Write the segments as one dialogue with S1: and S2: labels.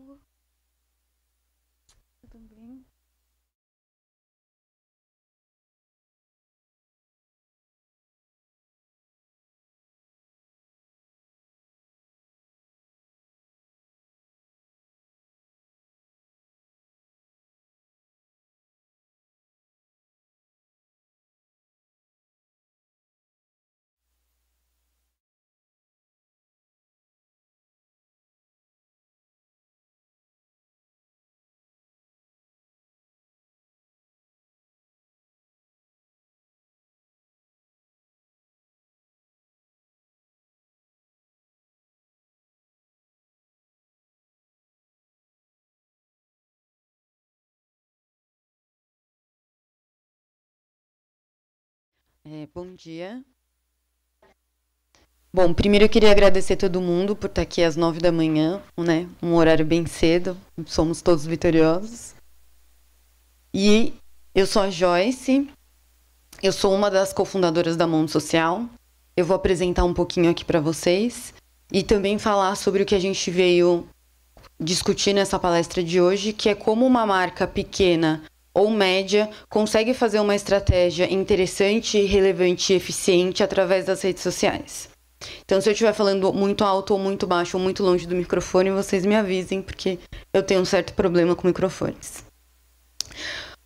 S1: Tudo bem?
S2: Bom dia. Bom, primeiro eu queria agradecer todo mundo por estar aqui às 9 da manhã, né? Um horário bem cedo. Somos todos vitoriosos. E eu sou a Joyce. Eu sou uma das cofundadoras da Mundo Social. Eu vou apresentar um pouquinho aqui para vocês e também falar sobre o que a gente veio discutir nessa palestra de hoje, que é como uma marca pequena ou média consegue fazer uma estratégia interessante, relevante e eficiente através das redes sociais. Então, se eu estiver falando muito alto ou muito baixo ou muito longe do microfone, vocês me avisem, porque eu tenho um certo problema com microfones.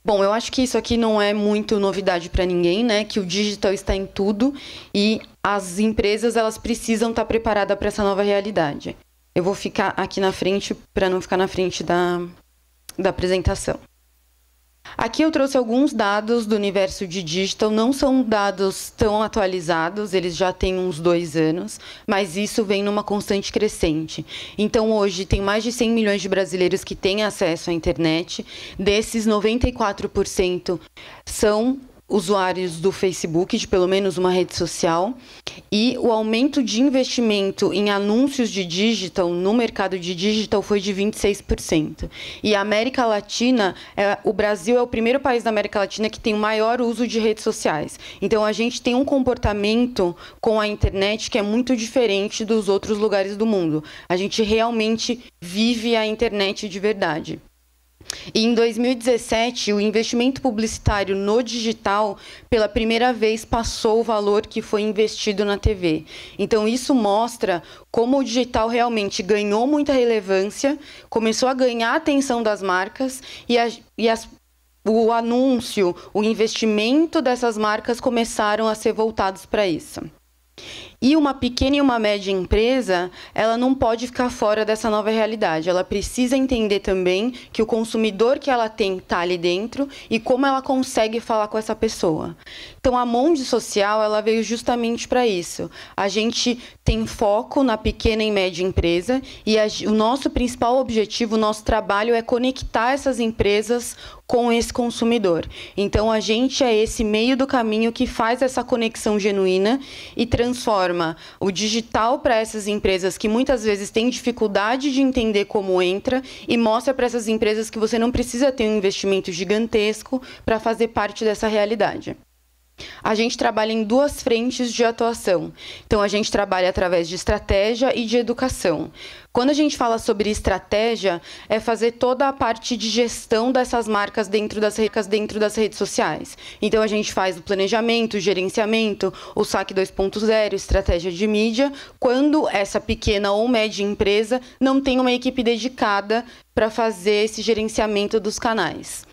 S2: Bom, eu acho que isso aqui não é muito novidade para ninguém, né? Que o digital está em tudo e as empresas elas precisam estar preparadas para essa nova realidade. Eu vou ficar aqui na frente para não ficar na frente da apresentação. Aqui eu trouxe alguns dados do universo de digital, não são dados tão atualizados, eles já têm uns 2 anos, mas isso vem numa constante crescente. Então, hoje, tem mais de 100 milhões de brasileiros que têm acesso à internet, desses 94% são usuários do Facebook, de pelo menos uma rede social, e o aumento de investimento em anúncios de digital, no mercado de digital, foi de 26%. E a América Latina, o Brasil é o primeiro país da América Latina que tem o maior uso de redes sociais. Então, a gente tem um comportamento com a internet que é muito diferente dos outros lugares do mundo. A gente realmente vive a internet de verdade. E em 2017, o investimento publicitário no digital, pela primeira vez, passou o valor que foi investido na TV. Então, isso mostra como o digital realmente ganhou muita relevância, começou a ganhar a atenção das marcas o anúncio, o investimento dessas marcas começaram a ser voltados para isso. E uma pequena e uma média empresa, ela não pode ficar fora dessa nova realidade. Ela precisa entender também que o consumidor que ela tem está ali dentro e como ela consegue falar com essa pessoa. Então, a Monde Social, ela veio justamente para isso. A gente tem foco na pequena e média empresa e o nosso principal objetivo, o nosso trabalho é conectar essas empresas com esse consumidor. Então, a gente é esse meio do caminho que faz essa conexão genuína e transforma o digital para essas empresas que muitas vezes têm dificuldade de entender como entra e mostra para essas empresas que você não precisa ter um investimento gigantesco para fazer parte dessa realidade. A gente trabalha em 2 frentes de atuação. Então, a gente trabalha através de estratégia e de educação. Quando a gente fala sobre estratégia, é fazer toda a parte de gestão dessas marcas dentro das redes sociais. Então, a gente faz o planejamento, o gerenciamento, o SAC 2.0, estratégia de mídia, quando essa pequena ou média empresa não tem uma equipe dedicada para fazer esse gerenciamento dos canais.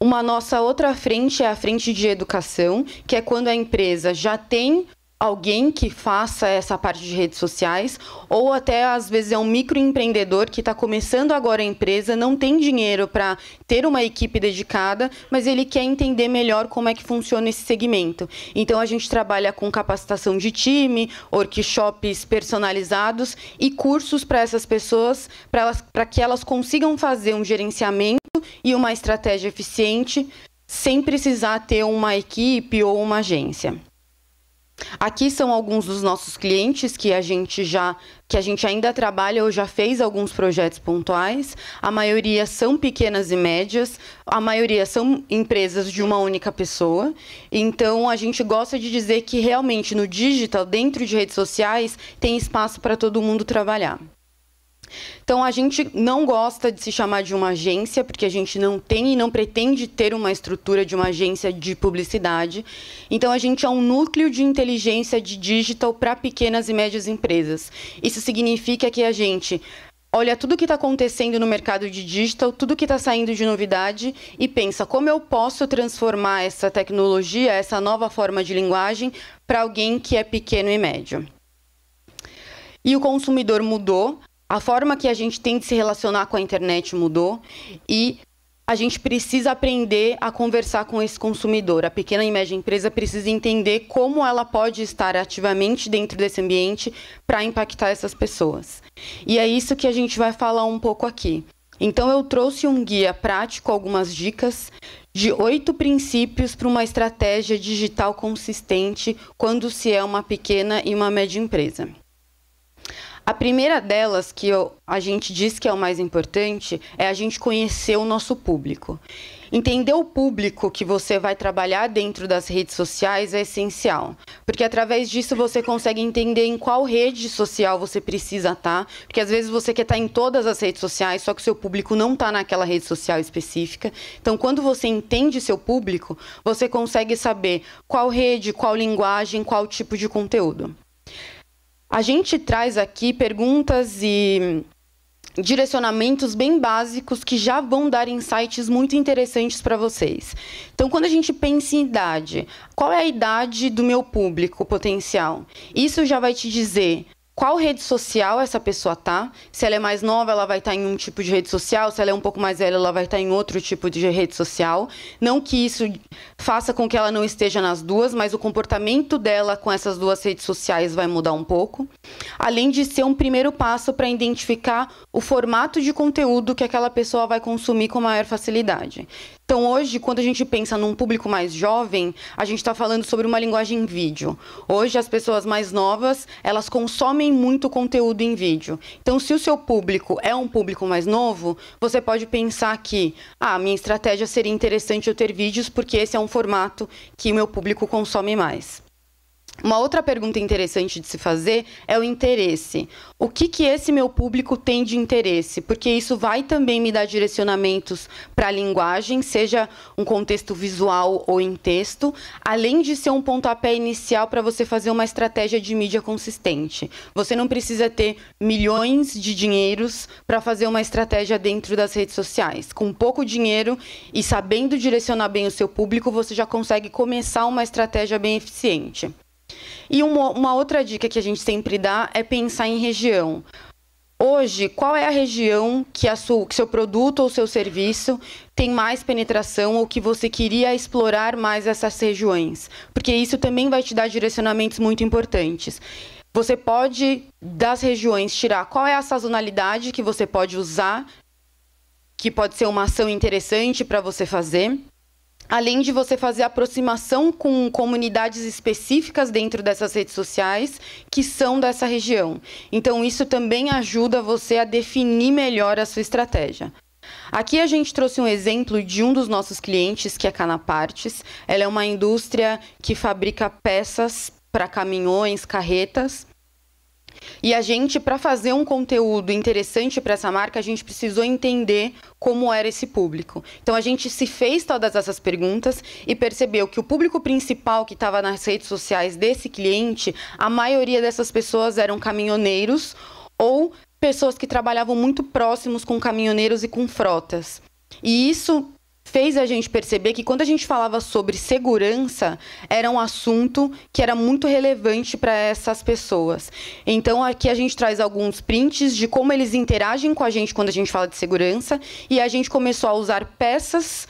S2: Uma nossa outra frente é a frente de educação, que é quando a empresa já tem alguém que faça essa parte de redes sociais, ou até, às vezes, é um microempreendedor que está começando agora a empresa, não tem dinheiro para ter uma equipe dedicada, mas ele quer entender melhor como é que funciona esse segmento. Então, a gente trabalha com capacitação de time, workshops personalizados e cursos para essas pessoas, para que elas consigam fazer um gerenciamento e uma estratégia eficiente, sem precisar ter uma equipe ou uma agência. Aqui são alguns dos nossos clientes que a gente ainda trabalha ou já fez alguns projetos pontuais. A maioria são pequenas e médias, a maioria são empresas de uma única pessoa. Então, a gente gosta de dizer que realmente no digital, dentro de redes sociais, tem espaço para todo mundo trabalhar. Então, a gente não gosta de se chamar de uma agência, porque a gente não tem e não pretende ter uma estrutura de uma agência de publicidade. Então, a gente é um núcleo de inteligência de digital para pequenas e médias empresas. Isso significa que a gente olha tudo o que está acontecendo no mercado de digital, tudo que está saindo de novidade e pensa como eu posso transformar essa tecnologia, essa nova forma de linguagem, para alguém que é pequeno e médio. E o consumidor mudou, a forma que a gente tem de se relacionar com a internet mudou e a gente precisa aprender a conversar com esse consumidor. A pequena e média empresa precisa entender como ela pode estar ativamente dentro desse ambiente para impactar essas pessoas. E é isso que a gente vai falar um pouco aqui. Então, eu trouxe um guia prático, algumas dicas de 8 princípios para uma estratégia digital consistente quando se é uma pequena e uma média empresa. A primeira delas, que a gente diz que é o mais importante, é a gente conhecer o nosso público. Entender o público que você vai trabalhar dentro das redes sociais é essencial, porque através disso você consegue entender em qual rede social você precisa estar, porque às vezes você quer estar em todas as redes sociais, só que o seu público não está naquela rede social específica. Então, quando você entende seu público, você consegue saber qual rede, qual linguagem, qual tipo de conteúdo. A gente traz aqui perguntas e direcionamentos bem básicos que já vão dar insights muito interessantes para vocês. Então, quando a gente pensa em idade, qual é a idade do meu público potencial? Isso já vai te dizer qual rede social essa pessoa tá. Se ela é mais nova, ela vai estar em um tipo de rede social. Se ela é um pouco mais velha, ela vai estar em outro tipo de rede social. Não que isso faça com que ela não esteja nas duas, mas o comportamento dela com essas duas redes sociais vai mudar um pouco. Além de ser um primeiro passo para identificar o formato de conteúdo que aquela pessoa vai consumir com maior facilidade. Então, hoje, quando a gente pensa num público mais jovem, a gente está falando sobre uma linguagem em vídeo. Hoje, as pessoas mais novas, elas consomem muito conteúdo em vídeo. Então, se o seu público é um público mais novo, você pode pensar que, minha estratégia seria interessante eu ter vídeos, porque esse é um formato que o meu público consome mais. Uma outra pergunta interessante de se fazer é o interesse. O que esse meu público tem de interesse? Porque isso vai também me dar direcionamentos para a linguagem, seja um contexto visual ou em texto, além de ser um pontapé inicial para você fazer uma estratégia de mídia consistente. Você não precisa ter milhões de dinheiros para fazer uma estratégia dentro das redes sociais. Com pouco dinheiro e sabendo direcionar bem o seu público, você já consegue começar uma estratégia bem eficiente. E uma outra dica que a gente sempre dá é pensar em região. Hoje, qual é a região que seu produto ou seu serviço tem mais penetração ou que você queria explorar mais essas regiões? Porque isso também vai te dar direcionamentos muito importantes. Você pode, das regiões, tirar qual é a sazonalidade que você pode usar, que pode ser uma ação interessante para você fazer. Além de você fazer aproximação com comunidades específicas dentro dessas redes sociais que são dessa região. Então, isso também ajuda você a definir melhor a sua estratégia. Aqui a gente trouxe um exemplo de um dos nossos clientes, que é a Canapartes. Ela é uma indústria que fabrica peças para caminhões, carretas. E a gente, para fazer um conteúdo interessante para essa marca, a gente precisou entender como era esse público. Então, a gente se fez todas essas perguntas e percebeu que o público principal que estava nas redes sociais desse cliente, a maioria dessas pessoas eram caminhoneiros ou pessoas que trabalhavam muito próximos com caminhoneiros e com frotas. E isso fez a gente perceber que quando a gente falava sobre segurança, era um assunto que era muito relevante para essas pessoas. Então, aqui a gente traz alguns prints de como eles interagem com a gente quando a gente fala de segurança, e a gente começou a usar peças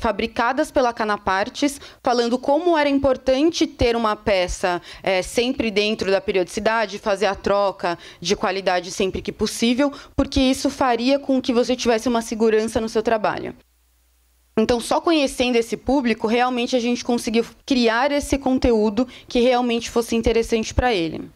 S2: fabricadas pela Canapartes, falando como era importante ter uma peça sempre dentro da periodicidade, fazer a troca de qualidade sempre que possível, porque isso faria com que você tivesse uma segurança no seu trabalho. Então, só conhecendo esse público, realmente a gente conseguiu criar esse conteúdo que realmente fosse interessante para ele.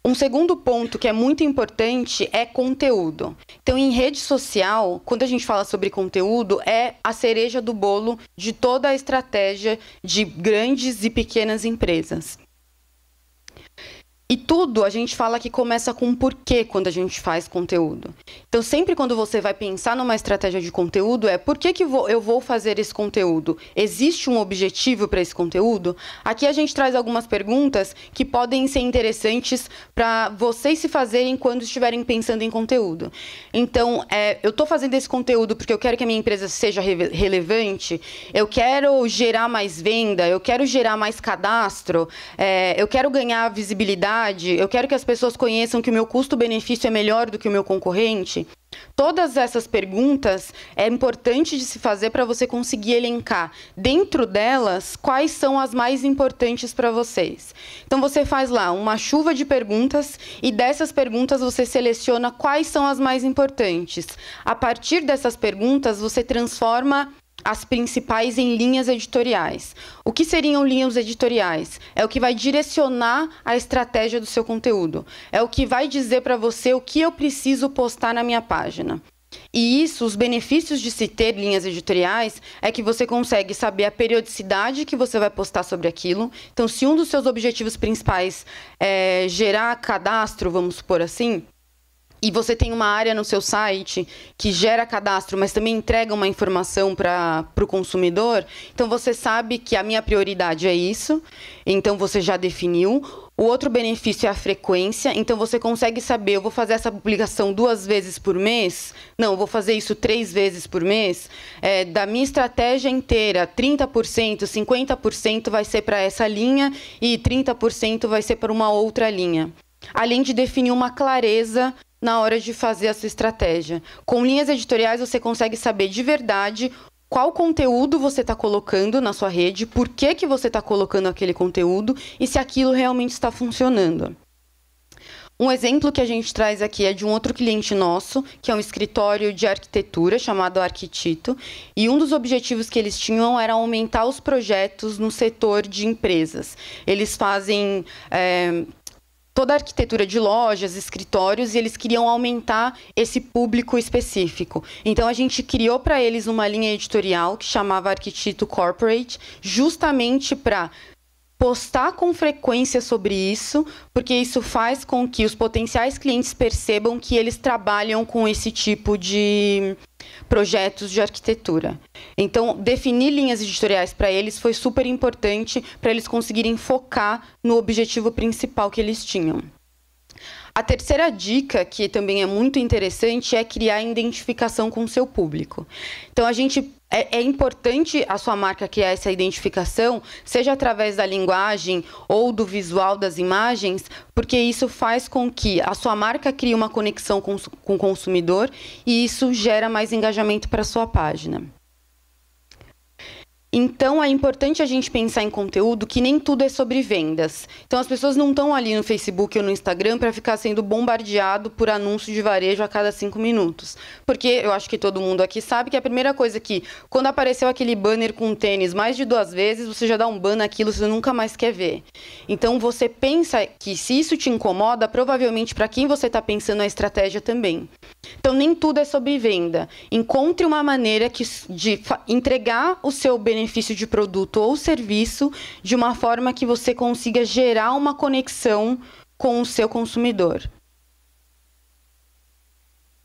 S2: Um segundo ponto que é muito importante é conteúdo. Então, em rede social, quando a gente fala sobre conteúdo, é a cereja do bolo de toda a estratégia de grandes e pequenas empresas. E tudo a gente fala que começa com um porquê quando a gente faz conteúdo. Então, sempre quando você vai pensar numa estratégia de conteúdo, por que eu vou fazer esse conteúdo? Existe um objetivo para esse conteúdo? Aqui a gente traz algumas perguntas que podem ser interessantes para vocês se fazerem quando estiverem pensando em conteúdo. Então, eu estou fazendo esse conteúdo porque eu quero que a minha empresa seja relevante, eu quero gerar mais venda, eu quero gerar mais cadastro, eu quero ganhar visibilidade, eu quero que as pessoas conheçam que o meu custo-benefício é melhor do que o meu concorrente. Todas essas perguntas é importante de se fazer para você conseguir elencar dentro delas quais são as mais importantes para vocês. Então você faz lá uma chuva de perguntas e dessas perguntas você seleciona quais são as mais importantes. A partir dessas perguntas você transforma as principais em linhas editoriais. O que seriam linhas editoriais? É o que vai direcionar a estratégia do seu conteúdo. É o que vai dizer para você o que eu preciso postar na minha página. E isso, os benefícios de se ter linhas editoriais é que você consegue saber a periodicidade que você vai postar sobre aquilo. Então, se um dos seus objetivos principais é gerar cadastro, vamos supor assim, e você tem uma área no seu site que gera cadastro, mas também entrega uma informação para o consumidor, então você sabe que a minha prioridade é isso, então você já definiu. O outro benefício é a frequência, então você consegue saber, eu vou fazer essa publicação 2 vezes por mês? Não, eu vou fazer isso 3 vezes por mês? Da minha estratégia inteira, 30%, 50% vai ser para essa linha e 30% vai ser para uma outra linha. Além de definir uma clareza na hora de fazer a sua estratégia. Com linhas editoriais, você consegue saber de verdade qual conteúdo você está colocando na sua rede, por que você está colocando aquele conteúdo e se aquilo realmente está funcionando. Um exemplo que a gente traz aqui é de um outro cliente nosso, que é um escritório de arquitetura chamado Arquitito, e um dos objetivos que eles tinham era aumentar os projetos no setor de empresas. Eles fazem toda a arquitetura de lojas, escritórios, e eles queriam aumentar esse público específico. Então, a gente criou para eles uma linha editorial que chamava Arquitito Corporate, justamente para postar com frequência sobre isso, porque isso faz com que os potenciais clientes percebam que eles trabalham com esse tipo de projetos de arquitetura. Então, definir linhas editoriais para eles foi super importante para eles conseguirem focar no objetivo principal que eles tinham. A terceira dica, que também é muito interessante, é criar identificação com o seu público. Então, é importante a sua marca criar essa identificação, seja através da linguagem ou do visual das imagens, porque isso faz com que a sua marca crie uma conexão com o consumidor e isso gera mais engajamento para a sua página. Então, é importante a gente pensar em conteúdo que nem tudo é sobre vendas. Então, as pessoas não estão ali no Facebook ou no Instagram para ficar sendo bombardeado por anúncio de varejo a cada 5 minutos. Porque eu acho que todo mundo aqui sabe que a primeira coisa que, quando apareceu aquele banner com tênis mais de 2 vezes, você já dá um ban naquilo, você nunca mais quer ver. Então, você pensa que se isso te incomoda, provavelmente para quem você está pensando a estratégia também. Então, nem tudo é sobre venda. Encontre uma maneira de entregar o seu benefício de produto ou serviço de uma forma que você consiga gerar uma conexão com o seu consumidor.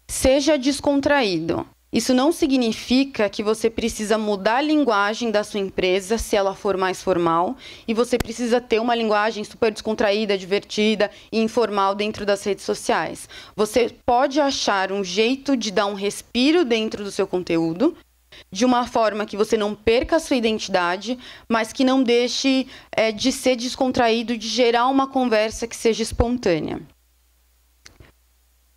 S2: Seja descontraído. Isso não significa que você precisa mudar a linguagem da sua empresa se ela for mais formal e você precisa ter uma linguagem super descontraída, divertida e informal dentro das redes sociais. Você pode achar um jeito de dar um respiro dentro do seu conteúdo, de uma forma que você não perca a sua identidade, mas que não deixe de ser descontraído, de gerar uma conversa que seja espontânea.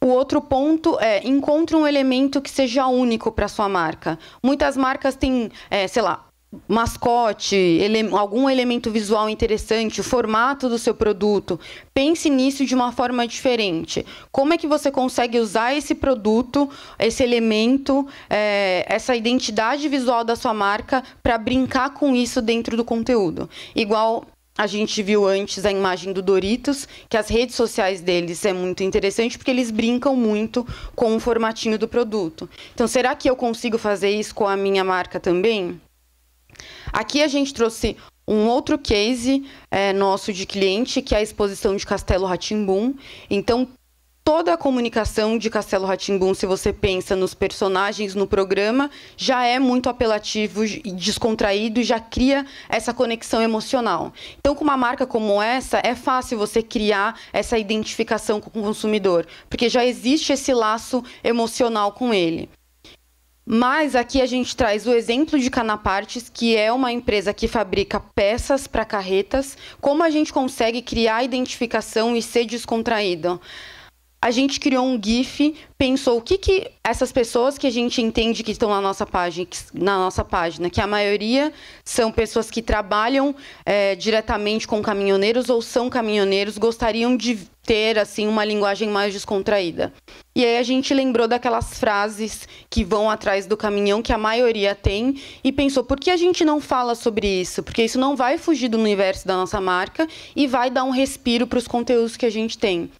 S2: O outro ponto é, encontre um elemento que seja único para sua marca. Muitas marcas têm, sei lá, mascote, algum elemento visual interessante, o formato do seu produto. Pense nisso de uma forma diferente. Como é que você consegue usar esse produto, esse elemento, essa identidade visual da sua marca para brincar com isso dentro do conteúdo? Igual a gente viu antes a imagem do Doritos, que as redes sociais deles é muito interessante porque eles brincam muito com o formatinho do produto. Então, será que eu consigo fazer isso com a minha marca também? Aqui a gente trouxe Um outro case nosso de cliente, que é a exposição de Castelo Rá-Tim-Bum. Então, toda a comunicação de Castelo Rá-Tim-Bum, se você pensa nos personagens no programa, já é muito apelativo e descontraído e já cria essa conexão emocional. Então, com uma marca como essa, é fácil você criar essa identificação com o consumidor, porque já existe esse laço emocional com ele. Mas aqui a gente traz o exemplo de Canapartes, que é uma empresa que fabrica peças para carretas. Como a gente consegue criar identificação e ser descontraído? A gente criou um GIF, pensou o que essas pessoas que a gente entende que estão na nossa página, que a maioria são pessoas que trabalham diretamente com caminhoneiros ou são caminhoneiros, gostariam de ter assim uma linguagem mais descontraída. E aí a gente lembrou daquelas frases que vão atrás do caminhão, que a maioria tem, e pensou, por que a gente não fala sobre isso? Porque isso não vai fugir do universo da nossa marca e vai dar um respiro para os conteúdos que a gente tem.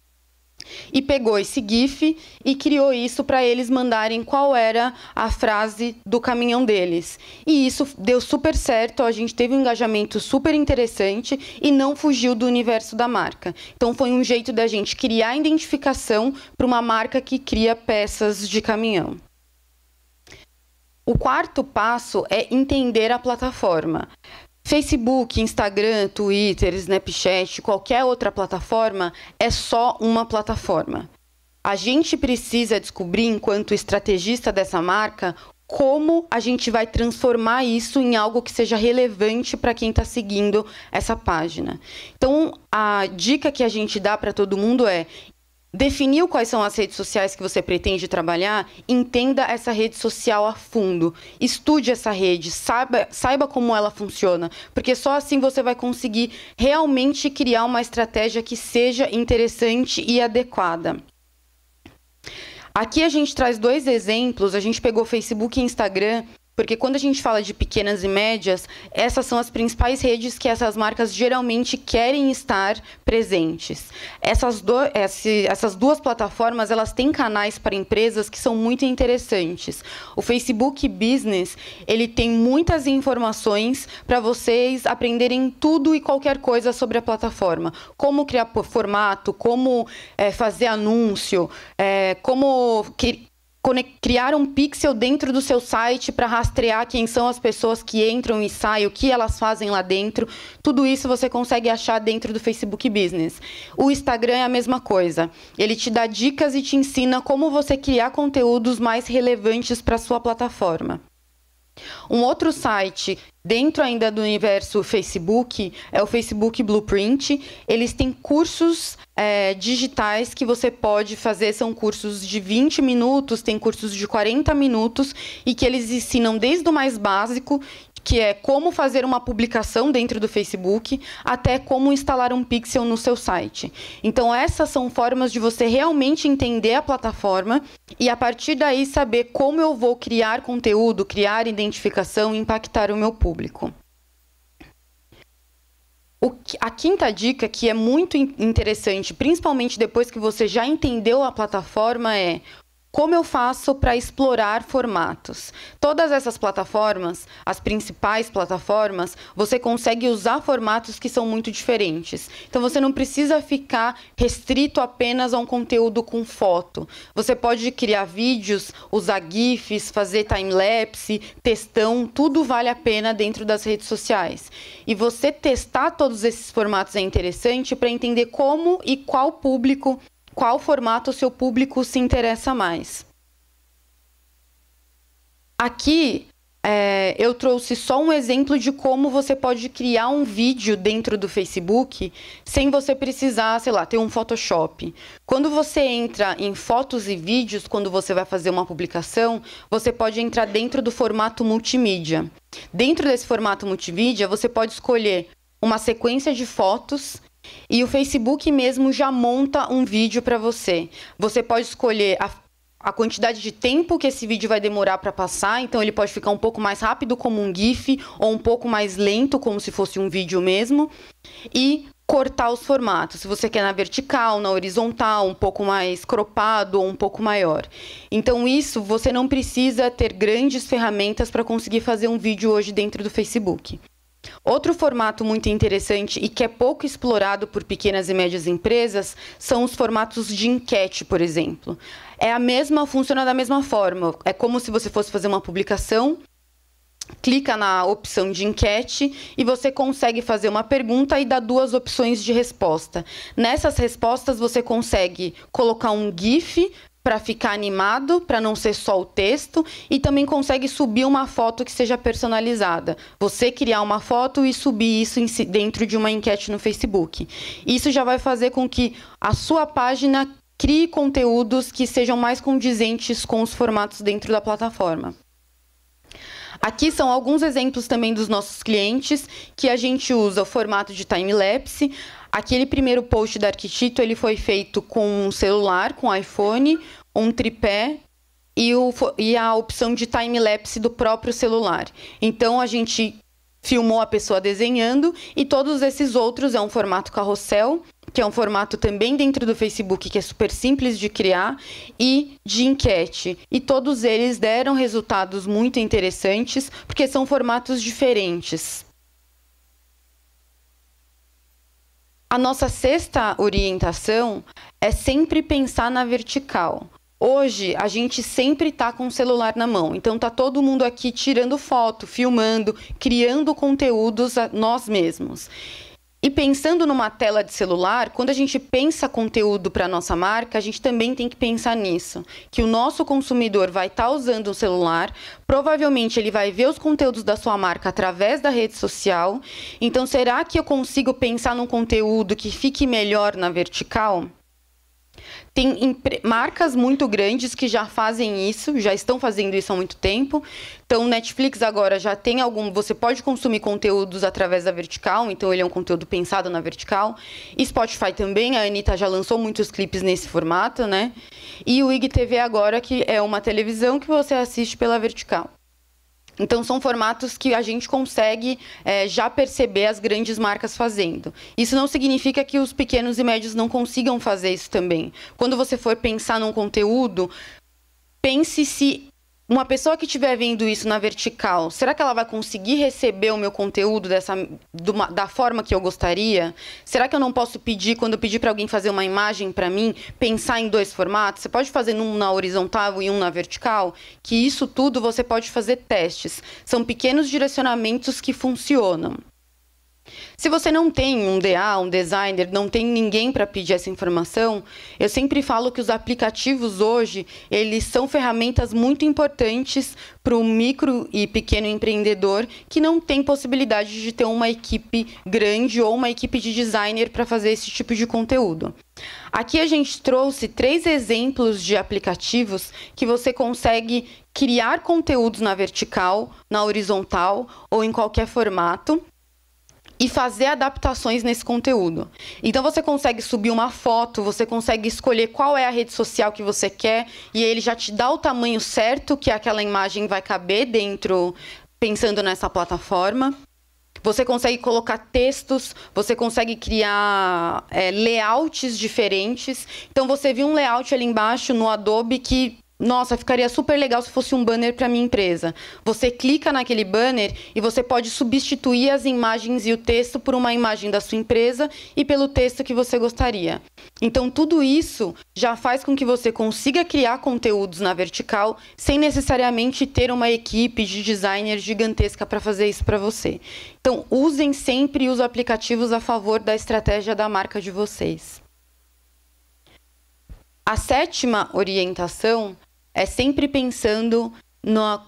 S2: E pegou esse GIF e criou isso para eles mandarem qual era a frase do caminhão deles. E isso deu super certo, a gente teve um engajamento super interessante e não fugiu do universo da marca. Então foi um jeito da gente criar identificação para uma marca que cria peças de caminhão. O quarto passo é entender a plataforma. Facebook, Instagram, Twitter, Snapchat, qualquer outra plataforma é só uma plataforma. A gente precisa descobrir, enquanto estrategista dessa marca, como a gente vai transformar isso em algo que seja relevante para quem está seguindo essa página. Então, a dica que a gente dá para todo mundo é: definiu quais são as redes sociais que você pretende trabalhar, entenda essa rede social a fundo, estude essa rede, saiba como ela funciona, porque só assim você vai conseguir realmente criar uma estratégia que seja interessante e adequada. Aqui a gente traz dois exemplos, a gente pegou Facebook e Instagram, porque quando a gente fala de pequenas e médias, essas são as principais redes que essas marcas geralmente querem estar presentes. Essas duas plataformas, elas têm canais para empresas que são muito interessantes. O Facebook Business, ele tem muitas informações para vocês aprenderem tudo e qualquer coisa sobre a plataforma. Como criar formato, como fazer anúncio, como criar um pixel dentro do seu site para rastrear quem são as pessoas que entram e saem, o que elas fazem lá dentro. Tudo isso você consegue achar dentro do Facebook Business. O Instagram é a mesma coisa. Ele te dá dicas e te ensina como você criar conteúdos mais relevantes para a sua plataforma. Um outro site dentro ainda do universo Facebook é o Facebook Blueprint. Eles têm cursos digitais que você pode fazer, são cursos de 20 minutos, tem cursos de 40 minutos e que eles ensinam desde o mais básico, que é como fazer uma publicação dentro do Facebook, até como instalar um pixel no seu site. Então, essas são formas de você realmente entender a plataforma e, a partir daí, saber como eu vou criar conteúdo, criar identificação e impactar o meu público. A quinta dica, que é muito interessante, principalmente depois que você já entendeu a plataforma, é: como eu faço para explorar formatos? Todas essas plataformas, as principais plataformas, você consegue usar formatos que são muito diferentes. Então, você não precisa ficar restrito apenas a um conteúdo com foto. Você pode criar vídeos, usar GIFs, fazer time-lapse, textão, tudo vale a pena dentro das redes sociais. E você testar todos esses formatos é interessante para entender como e qual formato o seu público se interessa mais. Aqui, eu trouxe só um exemplo de como você pode criar um vídeo dentro do Facebook sem você precisar, sei lá, ter um Photoshop. Quando você entra em fotos e vídeos, quando você vai fazer uma publicação, você pode entrar dentro do formato multimídia. Dentro desse formato multimídia, você pode escolher uma sequência de fotos e o Facebook mesmo já monta um vídeo para você. Você pode escolher a quantidade de tempo que esse vídeo vai demorar para passar, então ele pode ficar um pouco mais rápido como um GIF ou um pouco mais lento como se fosse um vídeo mesmo, e cortar os formatos, se você quer na vertical, na horizontal, um pouco mais cropado ou um pouco maior. Então isso, você não precisa ter grandes ferramentas para conseguir fazer um vídeo hoje dentro do Facebook. Outro formato muito interessante e que é pouco explorado por pequenas e médias empresas são os formatos de enquete, por exemplo. Funciona da mesma forma. É como se você fosse fazer uma publicação, clica na opção de enquete e você consegue fazer uma pergunta e dar 2 opções de resposta. Nessas respostas você consegue colocar um GIF para ficar animado, para não ser só o texto, e também consegue subir uma foto que seja personalizada. Você criar uma foto e subir isso dentro de uma enquete no Facebook. Isso já vai fazer com que a sua página crie conteúdos que sejam mais condizentes com os formatos dentro da plataforma. Aqui são alguns exemplos também dos nossos clientes que a gente usa o formato de time-lapse. Aquele primeiro post da Arquitito, ele foi feito com um celular, com iPhone, um tripé e a opção de time-lapse do próprio celular. Então, a gente filmou a pessoa desenhando e todos esses outros é um formato carrossel, que é um formato também dentro do Facebook, que é super simples de criar, e de enquete. E todos eles deram resultados muito interessantes, porque são formatos diferentes. A nossa 6ª orientação é sempre pensar na vertical. Hoje, a gente sempre está com o celular na mão. Então, está todo mundo aqui tirando foto, filmando, criando conteúdos nós mesmos. E pensando numa tela de celular, quando a gente pensa conteúdo para a nossa marca, a gente também tem que pensar nisso. Que o nosso consumidor vai estar usando o celular, provavelmente ele vai ver os conteúdos da sua marca através da rede social. Então, será que eu consigo pensar num conteúdo que fique melhor na vertical? Tem marcas muito grandes que já fazem isso, já estão fazendo isso há muito tempo. Então, Netflix agora já tem você pode consumir conteúdos através da vertical, então ele é um conteúdo pensado na vertical. E Spotify também, a Anitta já lançou muitos clipes nesse formato, né? E o IGTV agora, que é uma televisão que você assiste pela vertical. Então, são formatos que a gente consegue já perceber as grandes marcas fazendo. Isso não significa que os pequenos e médios não consigam fazer isso também. Quando você for pensar num conteúdo, pense se uma pessoa que estiver vendo isso na vertical, será que ela vai conseguir receber o meu conteúdo da forma que eu gostaria? Será que eu não posso pedir, quando eu pedir para alguém fazer uma imagem para mim, pensar em 2 formatos? Você pode fazer um na horizontal e um na vertical? Que isso tudo você pode fazer testes. São pequenos direcionamentos que funcionam. Se você não tem um DA, um designer, não tem ninguém para pedir essa informação, eu sempre falo que os aplicativos hoje, eles são ferramentas muito importantes para o micro e pequeno empreendedor que não tem possibilidade de ter uma equipe grande ou uma equipe de designer para fazer esse tipo de conteúdo. Aqui a gente trouxe 3 exemplos de aplicativos que você consegue criar conteúdos na vertical, na horizontal ou em qualquer formato e fazer adaptações nesse conteúdo. Então, você consegue subir uma foto, você consegue escolher qual é a rede social que você quer, e ele já te dá o tamanho certo que aquela imagem vai caber dentro, pensando nessa plataforma. Você consegue colocar textos, você consegue criar layouts diferentes. Então, você viu um layout ali embaixo no Adobe que, nossa, ficaria super legal se fosse um banner para minha empresa. Você clica naquele banner e você pode substituir as imagens e o texto por uma imagem da sua empresa e pelo texto que você gostaria. Então, tudo isso já faz com que você consiga criar conteúdos na vertical sem necessariamente ter uma equipe de designers gigantesca para fazer isso para você. Então, usem sempre os aplicativos a favor da estratégia da marca de vocês. A 7ª orientação é sempre pensando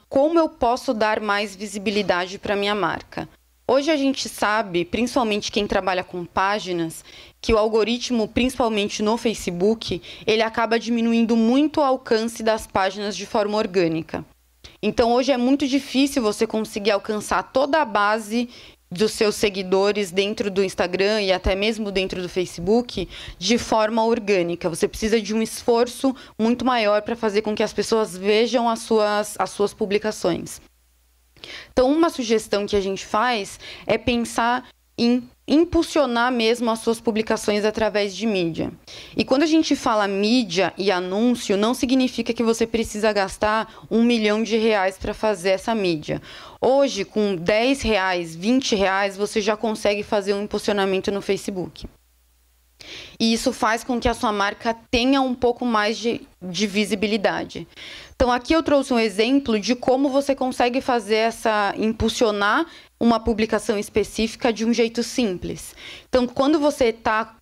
S2: como eu posso dar mais visibilidade para a minha marca. Hoje a gente sabe, principalmente quem trabalha com páginas, que o algoritmo, principalmente no Facebook, ele acaba diminuindo muito o alcance das páginas de forma orgânica. Então, hoje é muito difícil você conseguir alcançar toda a base dos seus seguidores dentro do Instagram e até mesmo dentro do Facebook de forma orgânica. Você precisa de um esforço muito maior para fazer com que as pessoas vejam as suas publicações. Então, uma sugestão que a gente faz é pensar em impulsionar mesmo as suas publicações através de mídia. E quando a gente fala mídia e anúncio, não significa que você precisa gastar R$ 1 milhão para fazer essa mídia. Hoje, com R$ 10, R$ 20, você já consegue fazer um impulsionamento no Facebook. E isso faz com que a sua marca tenha um pouco mais de visibilidade. Então, aqui eu trouxe um exemplo de como você consegue fazer impulsionar uma publicação específica de um jeito simples. Então, quando você está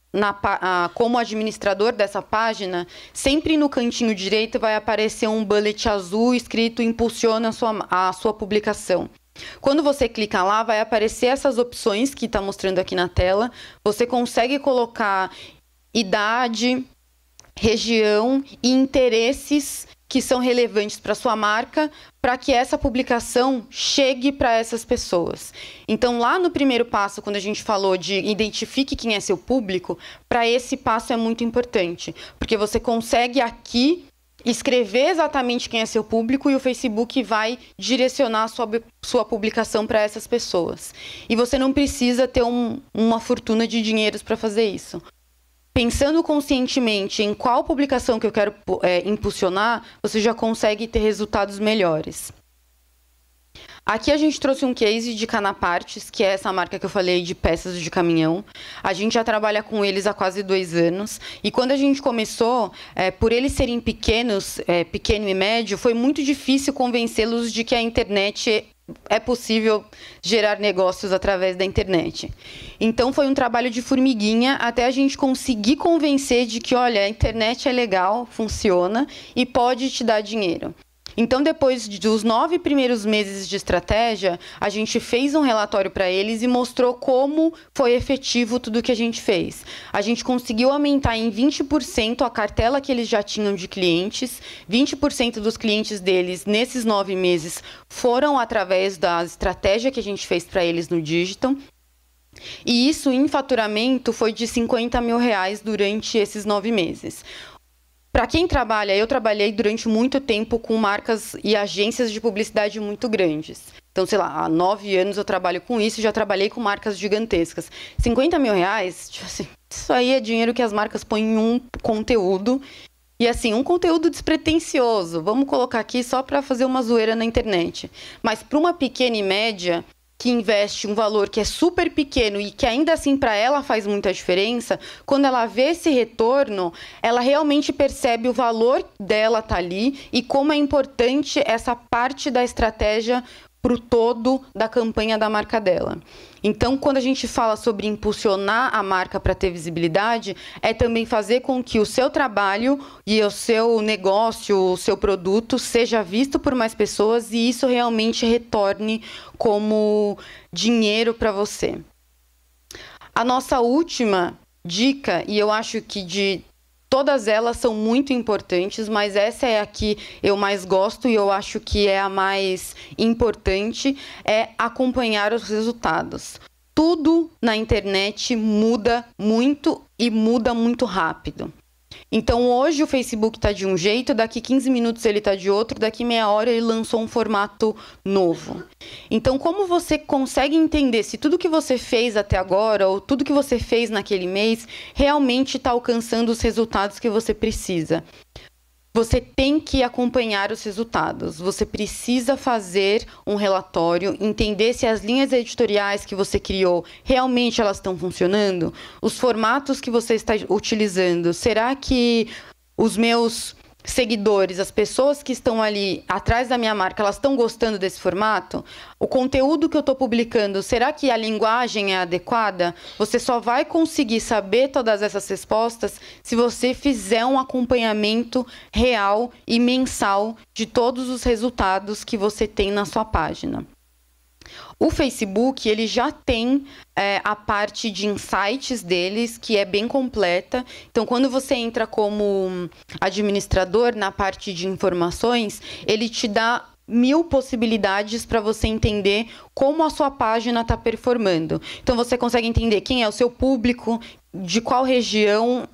S2: como administrador dessa página, sempre no cantinho direito vai aparecer um bullet azul escrito impulsiona a sua publicação. Quando você clica lá, vai aparecer essas opções que está mostrando aqui na tela. Você consegue colocar idade, região e interesses que são relevantes para sua marca, para que essa publicação chegue para essas pessoas. Então, lá no primeiro passo, quando a gente falou de identifique quem é seu público, para esse passo é muito importante, porque você consegue aqui escrever exatamente quem é seu público e o Facebook vai direcionar a sua publicação para essas pessoas. E você não precisa ter uma fortuna de dinheiros para fazer isso. Pensando conscientemente em qual publicação que eu quero impulsionar, você já consegue ter resultados melhores. Aqui a gente trouxe um case de Canapartes, que é essa marca que eu falei de peças de caminhão. A gente já trabalha com eles há quase 2 anos. E quando a gente começou, por eles serem pequenos, pequeno e médio, foi muito difícil convencê-los de que a internet é possível gerar negócios através da internet. Então, foi um trabalho de formiguinha até a gente conseguir convencer de que, olha, a internet é legal, funciona e pode te dar dinheiro. Então, depois dos 9 primeiros meses de estratégia, a gente fez um relatório para eles e mostrou como foi efetivo tudo que a gente fez. A gente conseguiu aumentar em 20% a cartela que eles já tinham de clientes. 20% dos clientes deles, nesses 9 meses, foram através da estratégia que a gente fez para eles no digital. E isso, em faturamento, foi de R$50 mil durante esses 9 meses. Para quem trabalha, eu trabalhei durante muito tempo com marcas e agências de publicidade muito grandes. Então, sei lá, há 9 anos eu trabalho com isso e já trabalhei com marcas gigantescas. R$50 mil, tipo assim, isso aí é dinheiro que as marcas põem em um conteúdo. E assim, um conteúdo despretensioso. Vamos colocar aqui só para fazer uma zoeira na internet. Mas para uma pequena e média que investe um valor que é super pequeno e que ainda assim para ela faz muita diferença, quando ela vê esse retorno, ela realmente percebe o valor dela tá ali e como é importante essa parte da estratégia para o todo da campanha da marca dela. Então, quando a gente fala sobre impulsionar a marca para ter visibilidade, é também fazer com que o seu trabalho e o seu negócio, o seu produto, seja visto por mais pessoas e isso realmente retorne como dinheiro para você. A nossa última dica, e eu acho que de todas elas são muito importantes, mas essa é a que eu mais gosto e eu acho que é a mais importante, é acompanhar os resultados. Tudo na internet muda muito e muda muito rápido. Então, hoje o Facebook está de um jeito, daqui 15 minutos ele está de outro, daqui meia hora ele lançou um formato novo. Então, como você consegue entender se tudo que você fez até agora, ou tudo que você fez naquele mês, realmente está alcançando os resultados que você precisa? Você tem que acompanhar os resultados, você precisa fazer um relatório, entender se as linhas editoriais que você criou, realmente elas estão funcionando? Os formatos que você está utilizando, será que os meus seguidores, as pessoas que estão ali atrás da minha marca, elas estão gostando desse formato? O conteúdo que eu estou publicando, será que a linguagem é adequada? Você só vai conseguir saber todas essas respostas se você fizer um acompanhamento real e mensal de todos os resultados que você tem na sua página. O Facebook, ele já tem a parte de insights deles, que é bem completa. Então, quando você entra como administrador na parte de informações, ele te dá 1000 possibilidades para você entender como a sua página está performando. Então, você consegue entender quem é o seu público, de qual região,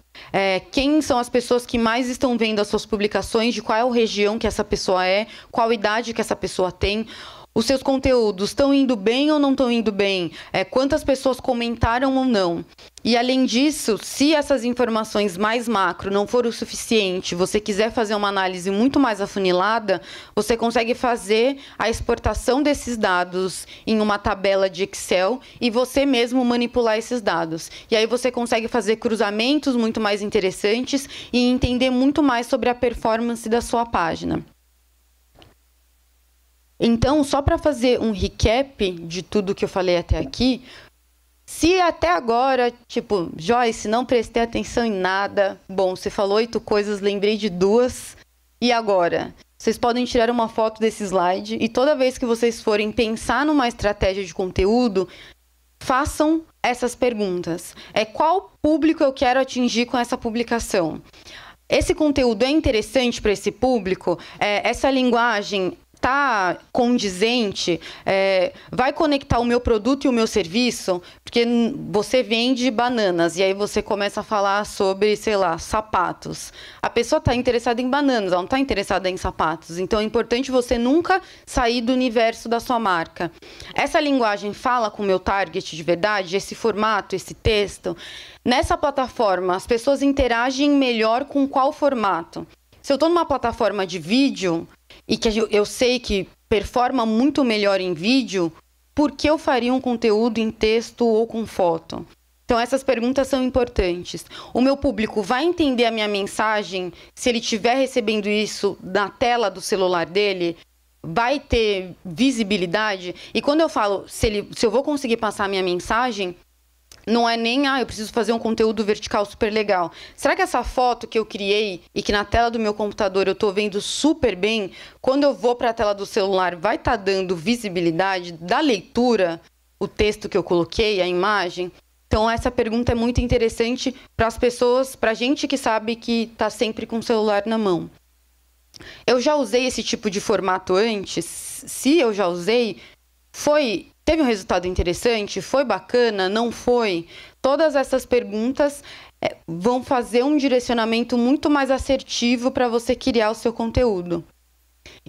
S2: quem são as pessoas que mais estão vendo as suas publicações, de qual região que essa pessoa é, qual idade que essa pessoa tem. os seus conteúdos estão indo bem ou não estão indo bem? Quantas pessoas comentaram ou não? E, além disso, se essas informações mais macro não for o suficiente, você quiser fazer uma análise muito mais afunilada, você consegue fazer a exportação desses dados em uma tabela de Excel e você mesmo manipular esses dados. E aí você consegue fazer cruzamentos muito mais interessantes e entender muito mais sobre a performance da sua página. Então, só para fazer um recap de tudo que eu falei até aqui, se até agora, tipo, Joyce, não prestei atenção em nada, bom, você falou 8 coisas, lembrei de 2, e agora? Vocês podem tirar uma foto desse slide e toda vez que vocês forem pensar numa estratégia de conteúdo, façam essas perguntas. Qual público eu quero atingir com essa publicação? Esse conteúdo é interessante para esse público? Essa linguagem está condizente, vai conectar o meu produto e o meu serviço, porque você vende bananas e aí você começa a falar sobre, sei lá, sapatos. A pessoa está interessada em bananas, ela não está interessada em sapatos. Então é importante você nunca sair do universo da sua marca. Essa linguagem fala com o meu target de verdade, esse formato, esse texto. Nessa plataforma, as pessoas interagem melhor com qual formato? Se eu estou numa plataforma de vídeo e que eu sei que performa muito melhor em vídeo, por que eu faria um conteúdo em texto ou com foto? Então, essas perguntas são importantes. O meu público vai entender a minha mensagem se ele estiver recebendo isso na tela do celular dele? Vai ter visibilidade? E quando eu falo se eu vou conseguir passar a minha mensagem, não é nem, eu preciso fazer um conteúdo vertical super legal. Será que essa foto que eu criei e que na tela do meu computador eu estou vendo super bem, quando eu vou para a tela do celular, vai estar dando visibilidade da leitura, o texto que eu coloquei, a imagem? Então, essa pergunta é muito interessante para as pessoas, para a gente que sabe que está sempre com o celular na mão. Eu já usei esse tipo de formato antes? Se eu já usei, teve um resultado interessante? Foi bacana? Não foi? Todas essas perguntas vão fazer um direcionamento muito mais assertivo para você criar o seu conteúdo.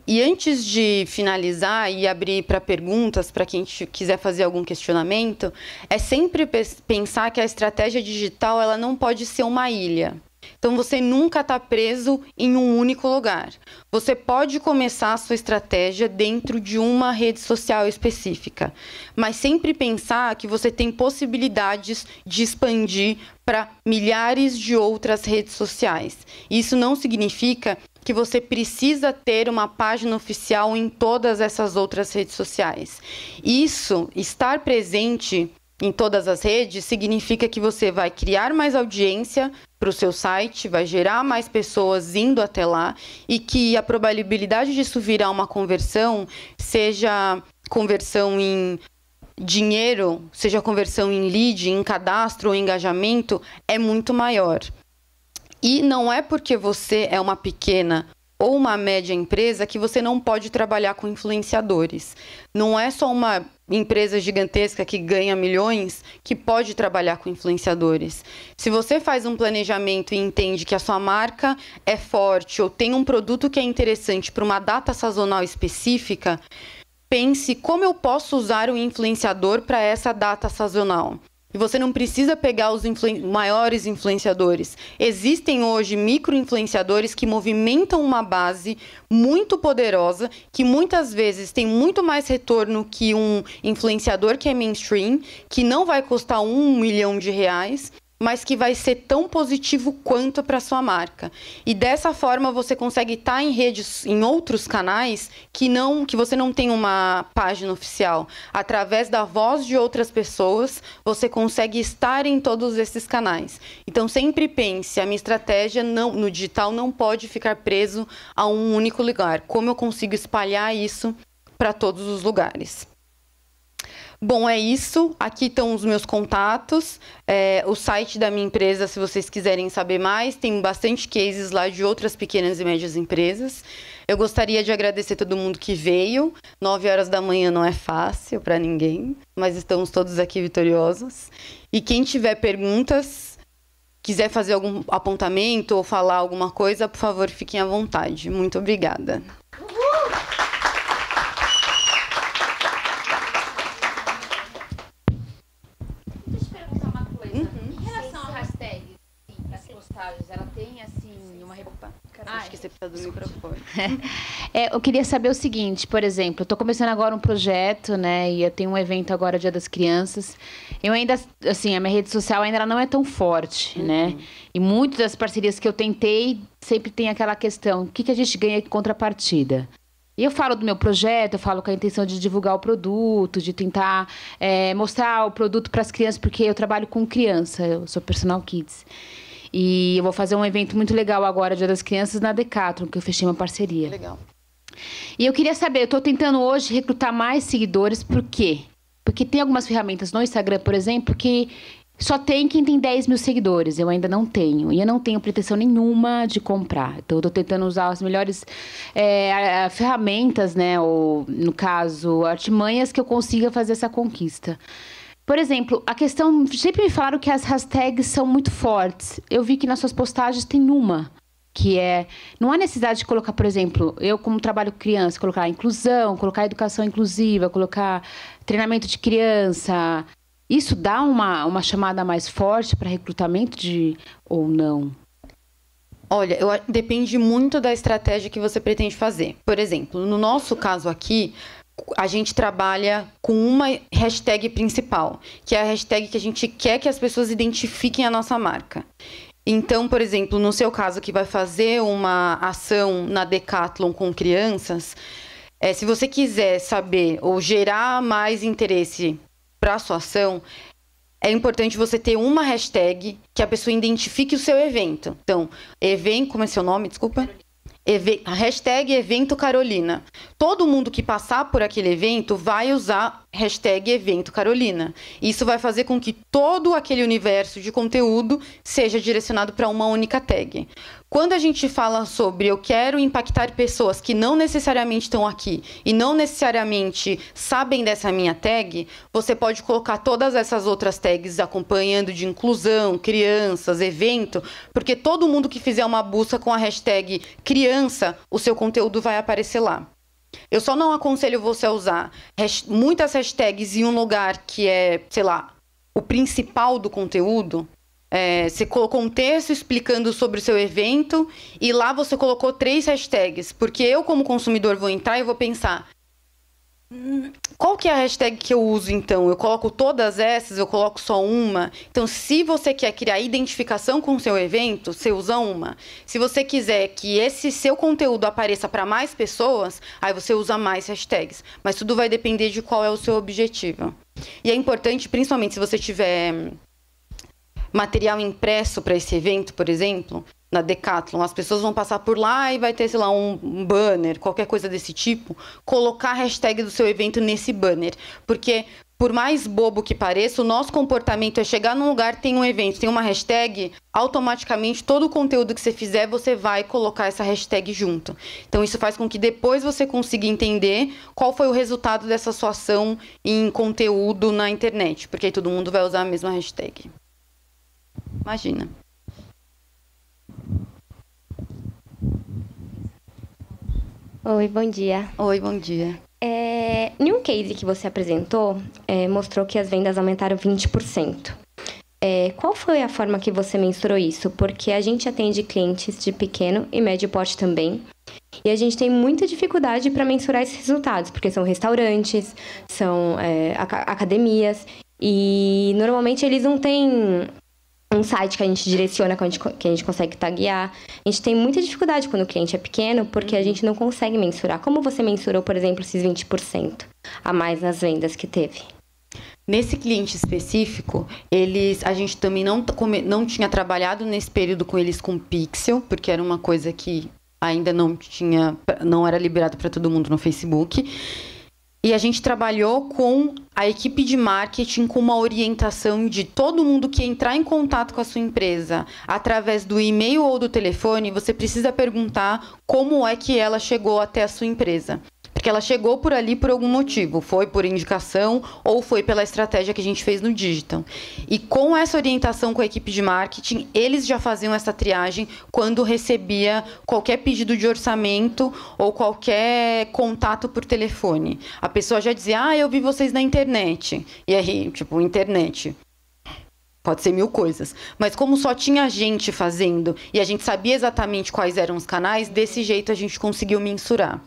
S2: E antes de finalizar e abrir para perguntas, para quem quiser fazer algum questionamento, é sempre pensar que a estratégia digital ela não pode ser uma ilha. Então, você nunca está preso em um único lugar. Você pode começar a sua estratégia dentro de uma rede social específica, mas sempre pensar que você tem possibilidades de expandir para milhares de outras redes sociais. Isso não significa que você precisa ter uma página oficial em todas essas outras redes sociais. Isso, estar presente em todas as redes, significa que você vai criar mais audiência para o seu site, vai gerar mais pessoas indo até lá e que a probabilidade disso virar uma conversão, seja conversão em dinheiro, seja conversão em lead, em cadastro ou engajamento, é muito maior. E não é porque você é uma pequena ou uma média empresa que você não pode trabalhar com influenciadores. Não é só uma empresa gigantesca que ganha milhões que pode trabalhar com influenciadores. Se você faz um planejamento e entende que a sua marca é forte ou tem um produto que é interessante para uma data sazonal específica, pense como eu posso usar o influenciador para essa data sazonal. E você não precisa pegar os maiores influenciadores. Existem hoje micro-influenciadores que movimentam uma base muito poderosa, que muitas vezes tem muito mais retorno que um influenciador que é mainstream, que não vai custar R$1 milhão, mas que vai ser tão positivo quanto para sua marca. E dessa forma você consegue estar em redes, em outros canais que você não tem uma página oficial. Através da voz de outras pessoas, você consegue estar em todos esses canais. Então sempre pense, a minha estratégia no digital não pode ficar preso a um único lugar. Como eu consigo espalhar isso para todos os lugares? Bom, é isso. Aqui estão os meus contatos. O site da minha empresa, se vocês quiserem saber mais, tem bastante cases lá de outras pequenas e médias empresas. Eu gostaria de agradecer todo mundo que veio. 9 horas da manhã não é fácil para ninguém, mas estamos todos aqui vitoriosos. E quem tiver perguntas, quiser fazer algum apontamento ou falar alguma coisa, por favor, fiquem à vontade. Muito obrigada.
S3: Eu queria saber o seguinte, por exemplo, eu estou começando agora um projeto, né? E eu tenho um evento agora, Dia das Crianças. Eu ainda, assim, a minha rede social ainda ela não é tão forte, né? E muitas das parcerias que eu tentei, sempre tem aquela questão, o que a gente ganha em contrapartida? E eu falo do meu projeto, eu falo com a intenção de divulgar o produto, de tentar mostrar o produto para as crianças, porque eu trabalho com criança, eu sou personal kids. E eu vou fazer um evento muito legal agora, Dia das Crianças, na Decathlon, que eu fechei uma parceria.
S2: Legal.
S3: E eu queria saber, eu estou tentando hoje recrutar mais seguidores, por quê? Porque tem algumas ferramentas no Instagram, por exemplo, que só tem quem tem 10 mil seguidores. Eu ainda não tenho. E eu não tenho pretensão nenhuma de comprar. Então, eu estou tentando usar as melhores ferramentas, né? Ou, no caso, artimanhas que eu consiga fazer essa conquista. Por exemplo, a questão... Sempre me falaram que as hashtags são muito fortes. Eu vi que nas suas postagens tem uma, que não há necessidade de colocar, por exemplo, eu como trabalho com criança, colocar inclusão, colocar educação inclusiva, colocar treinamento de criança. Isso dá uma chamada mais forte para recrutamento ou não?
S2: Olha, depende muito da estratégia que você pretende fazer. Por exemplo, no nosso caso aqui, a gente trabalha com uma hashtag principal, que é a hashtag que a gente quer que as pessoas identifiquem a nossa marca. Então, por exemplo, no seu caso que vai fazer uma ação na Decathlon com crianças, se você quiser saber ou gerar mais interesse para a sua ação, é importante você ter uma hashtag que a pessoa identifique o seu evento. Então, como é seu nome? Desculpa. A hashtag Evento Carolina. Todo mundo que passar por aquele evento vai usar hashtag Evento Carolina. Isso vai fazer com que todo aquele universo de conteúdo seja direcionado para uma única tag. Quando a gente fala sobre eu quero impactar pessoas que não necessariamente estão aqui e não necessariamente sabem dessa minha tag, você pode colocar todas essas outras tags acompanhando de inclusão, crianças, evento, porque todo mundo que fizer uma busca com a hashtag criança, o seu conteúdo vai aparecer lá. Eu só não aconselho você a usar muitas hashtags em um lugar que é, sei lá, o principal do conteúdo. Você colocou um texto explicando sobre o seu evento e lá você colocou 3 hashtags, porque eu como consumidor vou entrar e vou pensar, qual que é a hashtag que eu uso então? Eu coloco todas essas, eu coloco só uma? Então, se você quer criar identificação com o seu evento, você usa uma. Se você quiser que esse seu conteúdo apareça para mais pessoas, aí você usa mais hashtags. Mas tudo vai depender de qual é o seu objetivo. E é importante, principalmente se você tiver material impresso para esse evento, por exemplo, na Decathlon, as pessoas vão passar por lá e vai ter, sei lá, um banner, qualquer coisa desse tipo, colocar a hashtag do seu evento nesse banner. Porque, por mais bobo que pareça, o nosso comportamento é chegar num lugar, tem um evento, tem uma hashtag, automaticamente todo o conteúdo que você fizer, você vai colocar essa hashtag junto. Então, isso faz com que depois você consiga entender qual foi o resultado dessa sua ação em conteúdo na internet, porque aí todo mundo vai usar a mesma hashtag. Imagina.
S4: Oi, bom dia.
S2: Oi, bom dia.
S4: Em um case que você apresentou, mostrou que as vendas aumentaram 20%. Qual foi a forma que você mensurou isso? Porque a gente atende clientes de pequeno e médio porte também. E a gente tem muita dificuldade para mensurar esses resultados, porque são restaurantes, são academias, e normalmente eles não têm um site que a gente direciona, que a gente consegue taguear. A gente tem muita dificuldade quando o cliente é pequeno, porque a gente não consegue mensurar. Como você mensurou, por exemplo, esses 20% a mais nas vendas que teve?
S2: Nesse cliente específico, a gente também não tinha trabalhado nesse período com eles com Pixel, porque era uma coisa que ainda não era liberado para todo mundo no Facebook. E a gente trabalhou com a equipe de marketing com uma orientação de todo mundo que entrar em contato com a sua empresa através do e-mail ou do telefone, você precisa perguntar como é que ela chegou até a sua empresa. Porque ela chegou por ali por algum motivo, foi por indicação ou foi pela estratégia que a gente fez no digital. E com essa orientação com a equipe de marketing, eles já faziam essa triagem quando recebia qualquer pedido de orçamento ou qualquer contato por telefone. A pessoa já dizia, eu vi vocês na internet. E aí, internet. Pode ser 1000 coisas. Mas como só tinha gente fazendo e a gente sabia exatamente quais eram os canais, desse jeito a gente conseguiu mensurar.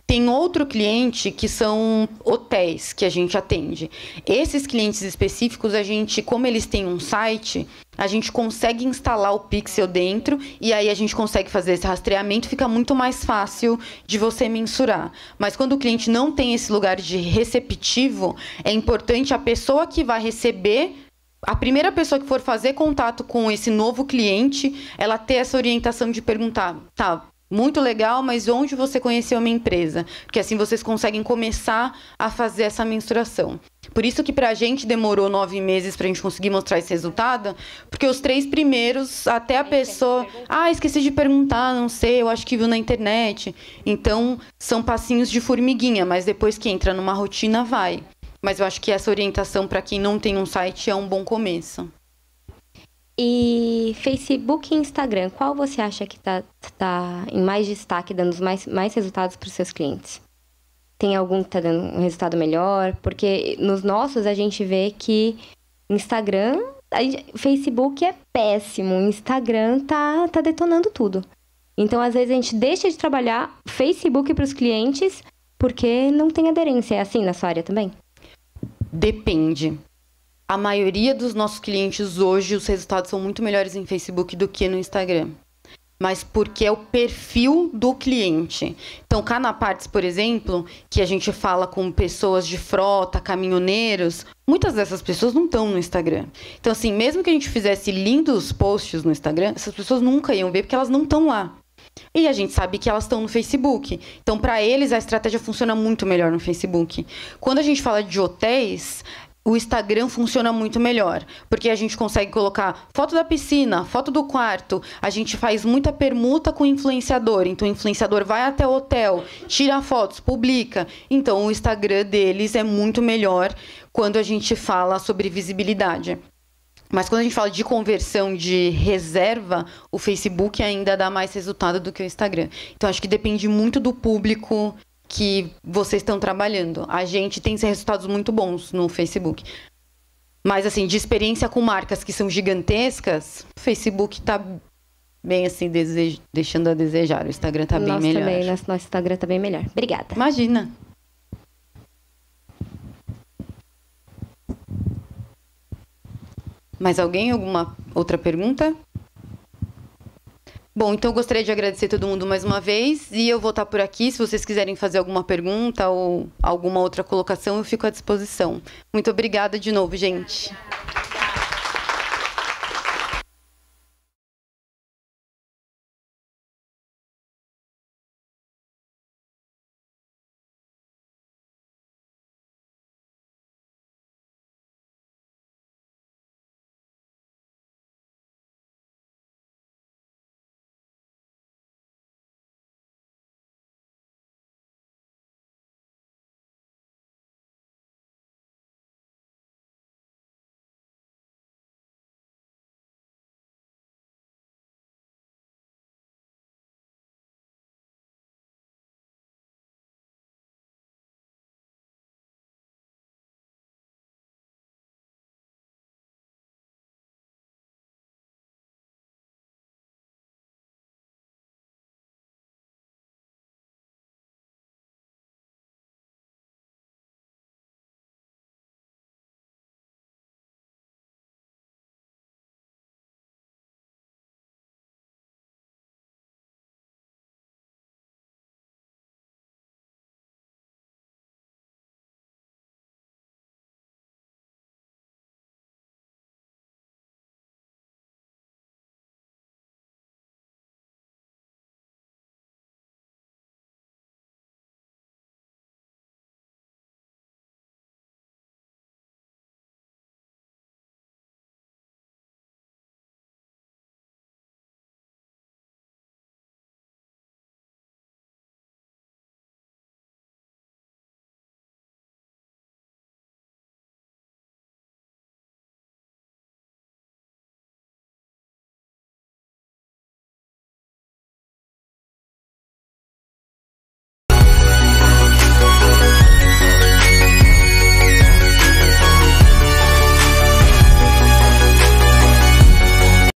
S2: Tem outro cliente que são hotéis que a gente atende. Esses clientes específicos, a gente, como eles têm um site, a gente consegue instalar o pixel dentro e aí a gente consegue fazer esse rastreamento, fica muito mais fácil de você mensurar. Mas quando o cliente não tem esse lugar de receptivo, é importante a pessoa que vai receber, a primeira pessoa que for fazer contato com esse novo cliente, ela ter essa orientação de perguntar, tá, muito legal, mas onde você conheceu a minha empresa? Porque assim vocês conseguem começar a fazer essa mensuração. Por isso que pra gente demorou 9 meses pra gente conseguir mostrar esse resultado, porque os 3 primeiros, até a pessoa... esqueci de perguntar, não sei, eu acho que viu na internet. Então, são passinhos de formiguinha, mas depois que entra numa rotina, vai. Mas eu acho que essa orientação pra quem não tem um site é um bom começo.
S4: E Facebook e Instagram, qual você acha que tá em mais destaque, dando mais resultados para os seus clientes? Tem algum que tá dando um resultado melhor? Porque nos nossos a gente vê que Instagram, Facebook é péssimo, Instagram tá detonando tudo. Então, às vezes, a gente deixa de trabalhar Facebook para os clientes porque não tem aderência. É assim na sua área também?
S2: Depende. A maioria dos nossos clientes hoje, os resultados são muito melhores em Facebook do que no Instagram. Mas porque é o perfil do cliente. Então, Canapartes, por exemplo, que a gente fala com pessoas de frota, caminhoneiros, muitas dessas pessoas não estão no Instagram. Então, assim, mesmo que a gente fizesse lindos posts no Instagram, essas pessoas nunca iam ver porque elas não estão lá. E a gente sabe que elas estão no Facebook. Então, para eles, a estratégia funciona muito melhor no Facebook. Quando a gente fala de hotéis, o Instagram funciona muito melhor, porque a gente consegue colocar foto da piscina, foto do quarto, a gente faz muita permuta com o influenciador, então o influenciador vai até o hotel, tira fotos, publica, então o Instagram deles é muito melhor quando a gente fala sobre visibilidade. Mas quando a gente fala de conversão de reserva, o Facebook ainda dá mais resultado do que o Instagram. Então acho que depende muito do público que vocês estão trabalhando. A gente tem resultados muito bons no Facebook. Mas, assim, de experiência com marcas que são gigantescas, o Facebook tá bem, assim, deixando a desejar. O Instagram tá bem melhor.
S4: Também, nosso Instagram tá bem melhor. Obrigada.
S2: Imagina. Mais alguém? Alguma outra pergunta? Bom, então eu gostaria de agradecer todo mundo mais uma vez e eu vou estar por aqui. Se vocês quiserem fazer alguma pergunta ou alguma outra colocação, eu fico à disposição. Muito obrigada de novo, gente.